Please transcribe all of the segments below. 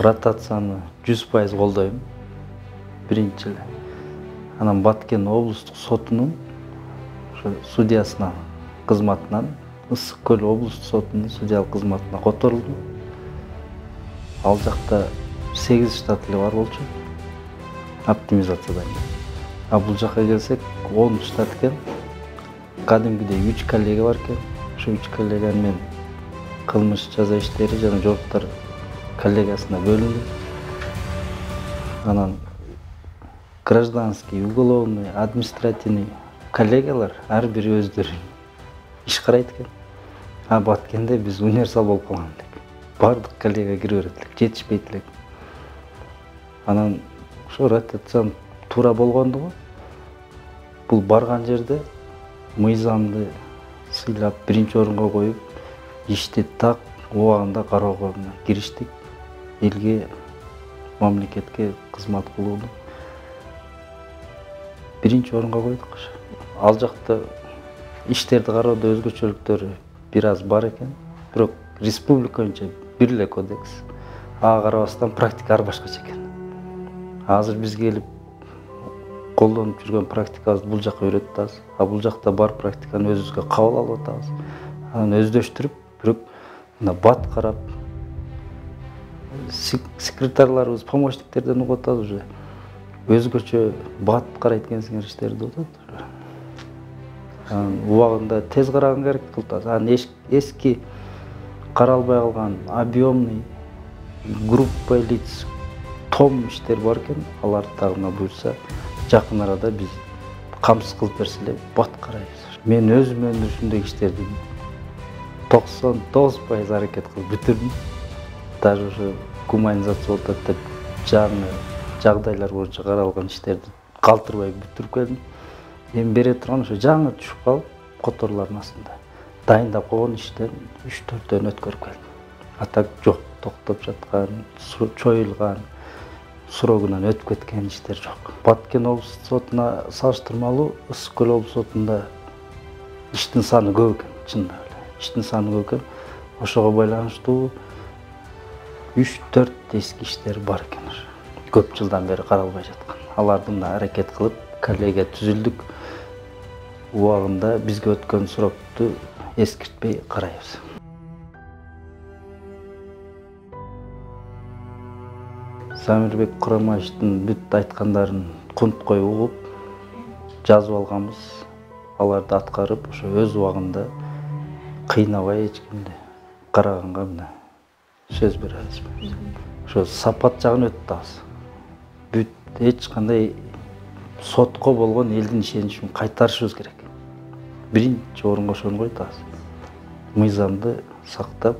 ротацияны 100% колдойм. Биринчи эле. Анан Баткен облустук сотунун судьясына кызматынан Ысык Көл облустук сотунун судьялык кызматына которулдум. Ал жакта 8 штат эле бар болчу. Оптимизациядан. А бул жакка келсек 10 штат экен. Кадимгидей 3 коллега бар экен. Ошо 3 коллеганы мен кылмыш жаза иштери жана жооптор коллегасына бөлүндүм. Анан гражданский, уголовный, административный коллегалар ар бири өздөрү иш карайт экен. А Баткенде биз универсал болуп калган элек. Бардык коллега кире берет элек, жетишпейт элек. Анан ошо ротациянын туура болгондугу бул барган жерде мыйзамды сыйлап биринчи орунга коюп, ишти так убагында кароого кириштик. Элге, мамлекетке кызмат кылууну биринчи орунга койдук. Ал жакта иштерди кароодо өзгөчөлүктөр бир аз бар экен. Бирок республика боюнча бир эле кодекс. Ага карабастан практика ар башкача экен. Азыр биз келип колдонуп жүргөн практикабызды бул жакка үйрөтүп атабыз. А бул жакта бар практиканы өзүбүзгө кабыл алып атабыз. Анан өздөштүрүп, бирок мына бат карап, секретарларыбыз, помощниктерден угуп атабыз уже. Өзгөчө бат карайт экенсиңер иштерди деп атат. Убагында тез караганга аракет кылып атабыз. Анан эски каралбай калган объемный группа лиц том иштер бар экен. Алар дагы буйрса жакын арада биз камсыз кылып берсе эле бат карайбыз. Мен өзүм өндүрүшүндөгү иштерди 99% аракет кылып бүтүрдүм. Даже ошо гуманизация болуп атат деп жаңы жагдайлар боюнча каралган иштерди калтырбай бүтүрүп келдим. Эми бере турган ошо жаңы түшүп калып которлордун астында дайындап койгон иштен 3-4 өткөрүп келдим. А так жок, токтоп жаткан, чоюлган, срогунан өтүп кеткен иштер жок. Баткен облустук сотуна салыштырмалуу Ысык Көл облустук сотунда иштин саны көп экен, чындап эле. Иштин саны көп экен. Ошого байланыштуу 3-4 эски иштер бар экен. Көп жылдан бери каралбай жаткан. Аларды мына аракет кылып, коллега түзүлдүк. Убагында бизге өткөн срокту эскиртпей карайбыз. Самирбек Курамашевдин бүт айткандарын кунткой угуп, жазып алганбыз. Аларды аткарып, ошо өз убагында кыйнабай эч кимди караганга мына сөз беребиз. Ошо сапат жагын өтүп атабыз. Бүт эч кандай сотко болгон элдин ишеничин кайтарышыбыз керек. Биринчи орунга ошону коюп атабыз. Мыйзамды сактап,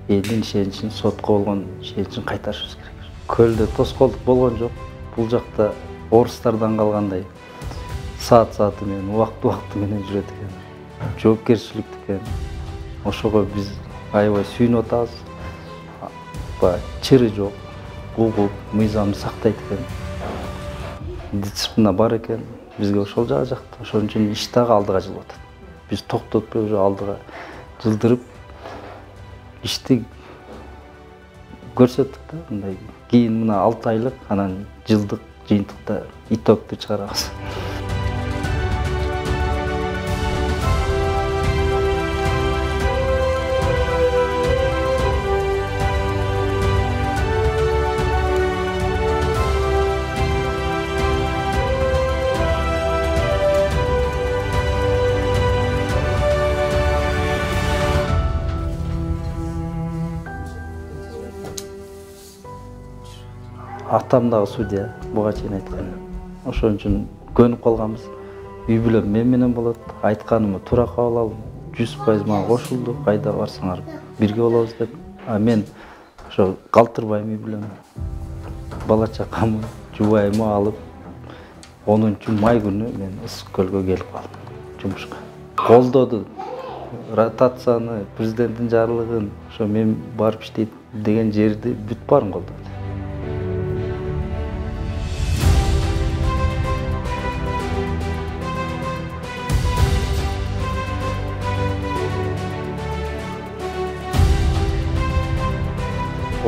элдин ишеничин, сотко болгон ишеничин кайтарышыбыз керек. Көлдө тоскоолдук болгон жок. Бул жакта орустардан калгандай саат-сааты менен, убакты менен жүрөт экен. Жоопкерчиликтүү экен. Ошого биз аябай сүйүнүп атабыз. Чыры жок, угуп, мыйзамды сактайт экен. Дисциплина бар экен. Бизге ошол жакта. Ошон үчүн иш дагы алдыга жылып атат. Биз токтотпой уже алдыга жылдырып ишти көрсөттүк да, мындай. Кийин мына 6 айлык, анан жылдык жыйынтыкта итогду чыгарабыз. Атам дагы судья, буга чейин айткан. Ошон үчүн көнүп калганбыз. Үй бүлөм мен менен болот. Айтканымды туура кабыл алып, 100% мага кошулду. Кайда барсаңар бирге болобуз деп. Мен ошо калтырбайм үй бүлөм. Бала чакамды, жубайымды алып 10-май күнү мен Ысык Көлгө келип калдым жумушка. Колдоду. Ротацияны, президенттин жарлыгын, ошо мен барып иштейт деген жерди бүт баарын колдоду.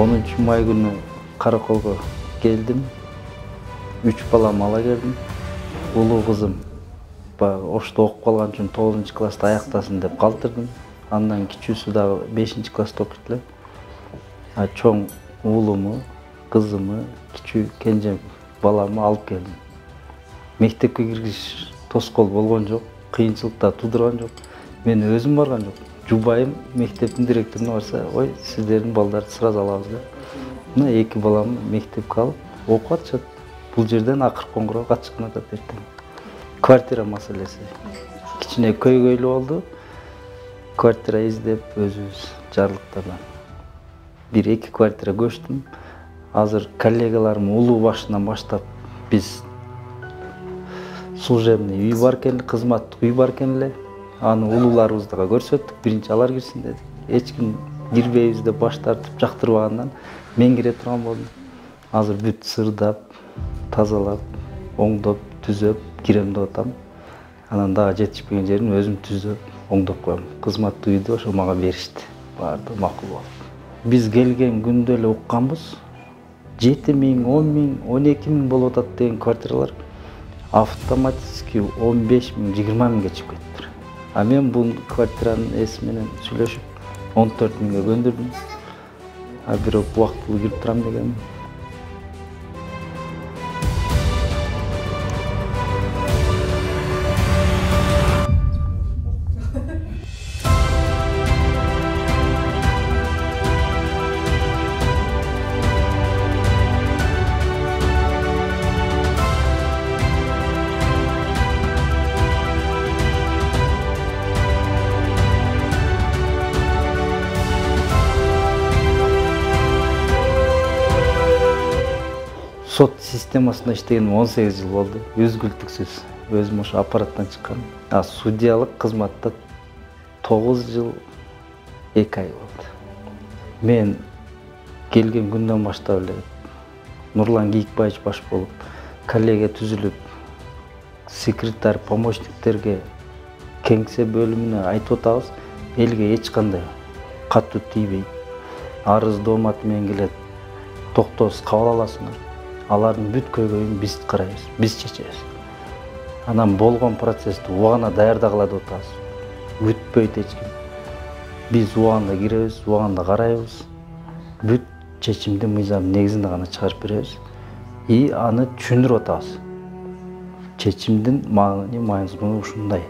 10-май күнү Караколго келдим. 3 балам ала келдим. Улуу кызым ошто окуп калган үчүн 9-класста аяктасын деп калтырдым. Андан кичүүсү дагы 5-класста окуйт эле. Чоң уулуму, кызымы, кичүү кенже баламы алып келдим. Мектепке киргизиш тоскоол болгон жок, кыйынчылык да туудурган жок. Мен өзүм барган жок. Жубайым мектептин директоруна барса, ой, сиздердин балдарды сразу алабыз да. Мына 2 баламы мектепке алып окуп атышат. Бул жерден акыр коңгуроо ачыккан атат эртең. Квартира маселеси. Кичине көйгөйлүү болду. Квартира издеп өзүбүз жарлыктардан 1-2 квартира көчтүм. Азыр коллегаларым улуу башынан баштап биз служебный үй бар экен, кызматтык үй бар экен эле. Аны улууларыбызга көрсөттүк, биринчи алар кирсин дедик. Эч ким кирбейбиз деп баш тартып жактырбагандан мен кире турган болдум. Азыр бүт сырдап, тазалап, оңдоп, түзөп кирем деп атам. Анан дагы жетишпеген жерин өзүм түзөп, оңдоп коем. Кызматтык үйдү ошо мага беришти. Баардыгы макул болду. Биз келген күндө эле укканбыз. 7 миң, 10 миң, 12 миң болуп атат деген квартиралар автоматически 15 миң, 20 миңге чыгып кетти. Мен бул квартиранын эси менен сүйлөшүп 14 миңге көндүрдүм. Бирок убактылуу кирип турам дегенмин. Сот системасында иштегеним 18 жыл болду. Үзгүлтүксүз. Өзүм ошо аппараттан чыккан. Судьялык кызматта 9 жыл 2 ай болду. Мен келген күндөн баштап эле Нурлан Кийикбаевич баш болуп, коллегия түзүлүп, секретарь, помощниктерге, кеңсе бөлүмүнө айтып атабыз, элге эч кандай катуу тийбейт. Арыз доомат менен келет. Токтоосуз кабыл аласыңар. Алардын бүт көйгөйүн биз карайбыз, биз чечебиз. Анан болгон процессти убагына даярдагыла деп атабыз. Күтпөйт эч ким. Биз убагында киребиз, убагында карайбыз. Бүт чечимди мыйзам негизинде гана чыгарып беребиз. Аны түшүндүрүп атабыз. Чечимдин маңызы ушундай.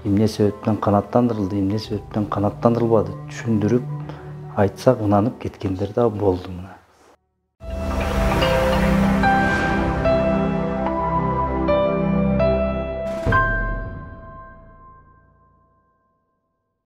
Эмне себептен канааттандырылды, эмне себептен канааттандырылбады түшүндүрүп айтсак ынанып кеткендер да болду.